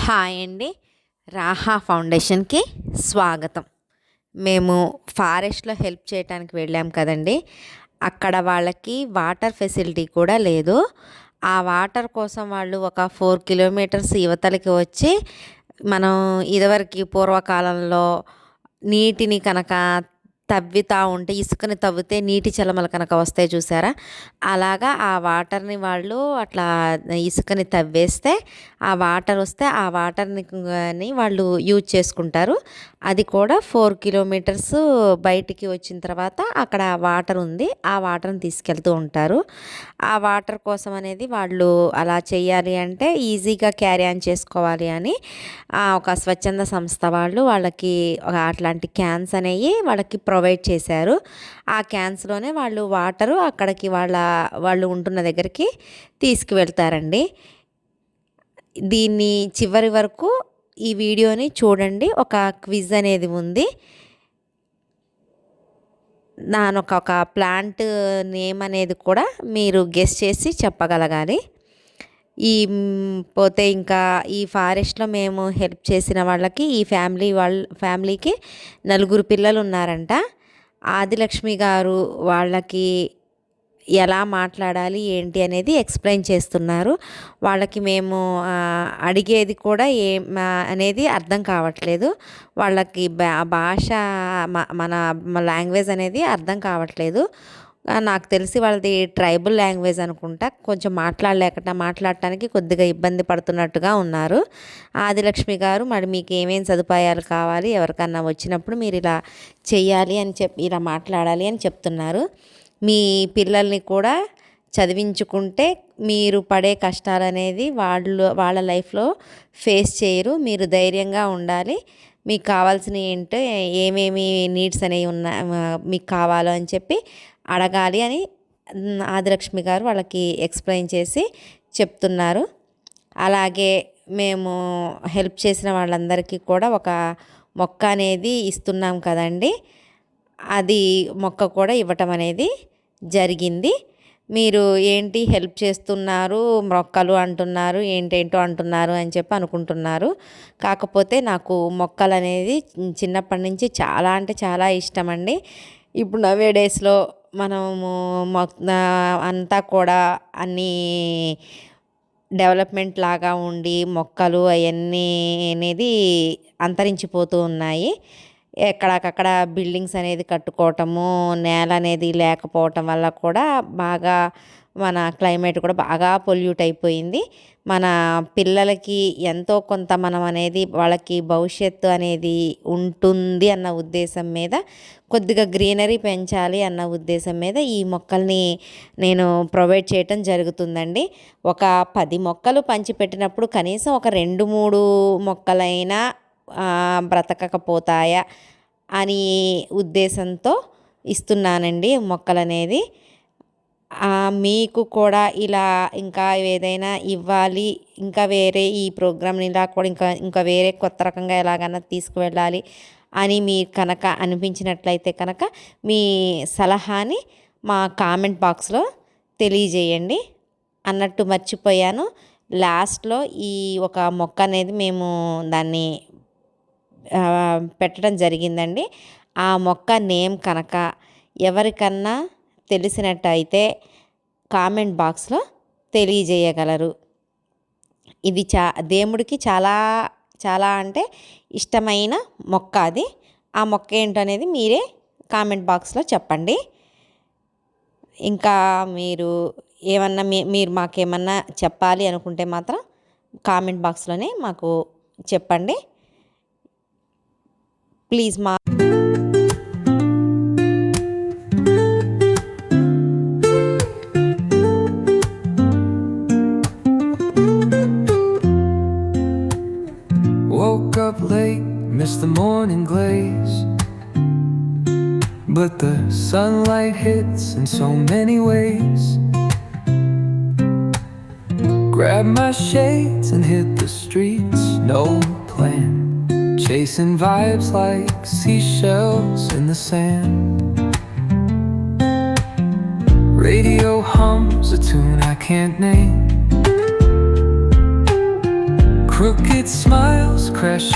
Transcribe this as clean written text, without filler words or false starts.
Hi అండి. రాహా ఫౌండేషన్కి స్వాగతం. మేము ఫారెస్ట్‌లో హెల్ప్ చేయటానికి వెళ్ళాం కదండీ! అక్కడ వాళ్ళకి వాటర్ ఫెసిలిటీ కూడా లేదు. ఆ వాటర్ కోసం వాళ్ళు ఒక 4 కిలోమీటర్స్ ఇవతలకి వచ్చి మనం ఇదివరకి పూర్వకాలంలో నీటిని కనుక తవ్వితా ఉంటే ఇసుకని తవ్వితే నీటి చలమలు కనుక వస్తాయి చూసారా? అలాగా ఆ వాటర్‌ని వాళ్ళు అట్లా ఇసుకని తవ్వేస్తే ఆ వాటర్ వస్తే ఆ వాటర్‌ని గాని వాళ్ళు యూజ్ చేసుకుంటారు. అది కూడా 4 కిలోమీటర్స్ బయటికి వచ్చిన తర్వాత అక్కడ వాటర్ ఉంది. ఆ వాటర్‌ని తీసుకెళ్తూ ఉంటారు. ఆ వాటర్ కోసం అనేది వాళ్ళు అలా చేయాలి అంటే ఈజీగా క్యారీ ఆన్ చేసుకోవాలి అని ఒక స్వచ్ఛంద సంస్థ వాళ్ళు వాళ్ళకి అట్లాంటి క్యాన్స్ అనేవి వాళ్ళకి ప్రొవైడ్ చేశారు. ఆ క్యాన్స్‌లోనే వాళ్ళు వాటరు అక్కడికి వాళ్ళు ఉంటున్న దగ్గరికి తీసుకువెళ్తారండి. దీన్ని చివరి వరకు ఈ వీడియోని చూడండి. ఒక క్విజ్ అనేది ఉంది. దానొక ప్లాంట్ నేమ్ అనేది కూడా మీరు గెస్ చేసి చెప్పగలగాలి. పోతే ఇంకా ఈ ఫారెస్ట్‌లో మేము హెల్ప్ చేసిన వాళ్ళకి ఈ ఫ్యామిలీకి నలుగురు పిల్లలున్నారంట. ఆదిలక్ష్మి గారు వాళ్ళకి ఎలా మాట్లాడాలి ఏంటి అనేది ఎక్స్‌ప్లెయిన్ చేస్తున్నారు. వాళ్ళకి మేము అడిగేది కూడా అనేది అర్థం కావట్లేదు. వాళ్ళకి భాష మన లాంగ్వేజ్ అనేది అర్థం కావట్లేదు. నాకు తెలిసి వాళ్ళది ట్రైబల్ లాంగ్వేజ్ అనుకుంటా. కొంచెం మాట్లాడటానికి కొద్దిగా ఇబ్బంది పడుతున్నట్టుగా ఉన్నారు. ఆదిలక్ష్మి గారు మరి మీకు ఏమేం సదుపాయాలు కావాలి, ఎవరికన్నా వచ్చినప్పుడు మీరు ఇలా చెయ్యాలి అని ఇలా మాట్లాడాలి అని చెప్తున్నారు. మీ పిల్లల్ని కూడా చదివించుకుంటే మీరు పడే కష్టాలనేది వాళ్ళ లైఫ్‌లో ఫేస్ చేయరు. మీరు ధైర్యంగా ఉండాలి. మీకు కావాల్సినవి ఏంటో ఏమేమి నీడ్స్ అనేవి మీకు కావాలో అని చెప్పి అడగాలి అని ఆదిలక్ష్మి గారు వాళ్ళకి ఎక్స్‌ప్లెయిన్ చేసి చెప్తున్నారు. అలాగే మేము హెల్ప్ చేసిన వాళ్ళందరికీ కూడా ఒక మొక్క అనేది ఇస్తున్నాం కదండీ! అది మొక్క కూడా ఇవ్వటం అనేది జరిగింది. మీరు ఏంటి హెల్ప్ చేస్తున్నారు, మొక్కలు అంటున్నారు, ఏంటేంటో అంటున్నారు అని చెప్పి అనుకుంటున్నారు. కాకపోతే నాకు మొక్కలనేది చిన్నప్పటి నుంచి చాలా అంటే చాలా ఇష్టమండి. ఇప్పుడు నౌ ఏ డేస్‌లో మనము అంతా కూడా అన్నీ డెవలప్‌మెంట్ లాగా ఉండి మొక్కలు అవన్నీ అనేది అంతరించిపోతూ ఉన్నాయి. ఎక్కడికక్కడ బిల్డింగ్స్ అనేది కట్టుకోవటము, నేల అనేది లేకపోవటం వల్ల కూడా బాగా మన క్లైమేట్ కూడా బాగా పొల్యూట్ అయిపోయింది. మన పిల్లలకి ఎంతో కొంత మనం అనేది వాళ్ళకి భవిష్యత్తు అనేది ఉంటుంది అన్న ఉద్దేశం మీద కొద్దిగా గ్రీనరీ పెంచాలి అన్న ఉద్దేశం మీద ఈ మొక్కల్ని నేను ప్రొవైడ్ చేయటం జరుగుతుందండి. ఒక 10 మొక్కలు పంచిపెట్టినప్పుడు కనీసం ఒక 2, 3 మొక్కలైనా బ్రతకకపోతాయా అని ఉద్దేశంతో ఇస్తున్నానండి మొక్కలనేది. మీకు కూడా ఇలా ఇంకా ఏదైనా ఇవ్వాలి, ఇంకా వేరే ఈ ప్రోగ్రామ్‌ని ఇలా కూడా ఇంకా వేరే కొత్త రకంగా ఎలాగైనా తీసుకువెళ్ళాలి అని మీకు కనుక అనిపించినట్లయితే కనుక మీ సలహాని మా కామెంట్ బాక్స్‌లో తెలియజేయండి. అన్నట్టు మర్చిపోయాను. లాస్ట్‌లో ఈ ఒక మొక్క అనేది మేము దాన్ని పెట్టడం జరిగిందండి. ఆ మొక్క నేమ్ కనుక ఎవరికన్నా తెలిసినట్టయితే కామెంట్ బాక్స్‌లో తెలియజేయగలరు. ఇది దేవుడికి చాలా చాలా అంటే ఇష్టమైన మొక్క అది. ఆ మొక్క ఏంటనేది మీరే కామెంట్ బాక్స్‌లో చెప్పండి. ఇంకా మీరు ఏమన్నా మీరు మాకేమన్నా చెప్పాలి అనుకుంటే మాత్రం కామెంట్ బాక్స్‌లోనే మాకు చెప్పండి. Please Woke up late, missed the morning glaze, but the sunlight hits in so many ways. Grabbed my shades and hit the streets, no plan, chasing vibes like seashells in the sand. Radio hums a tune I can't name, Crooked smiles crashing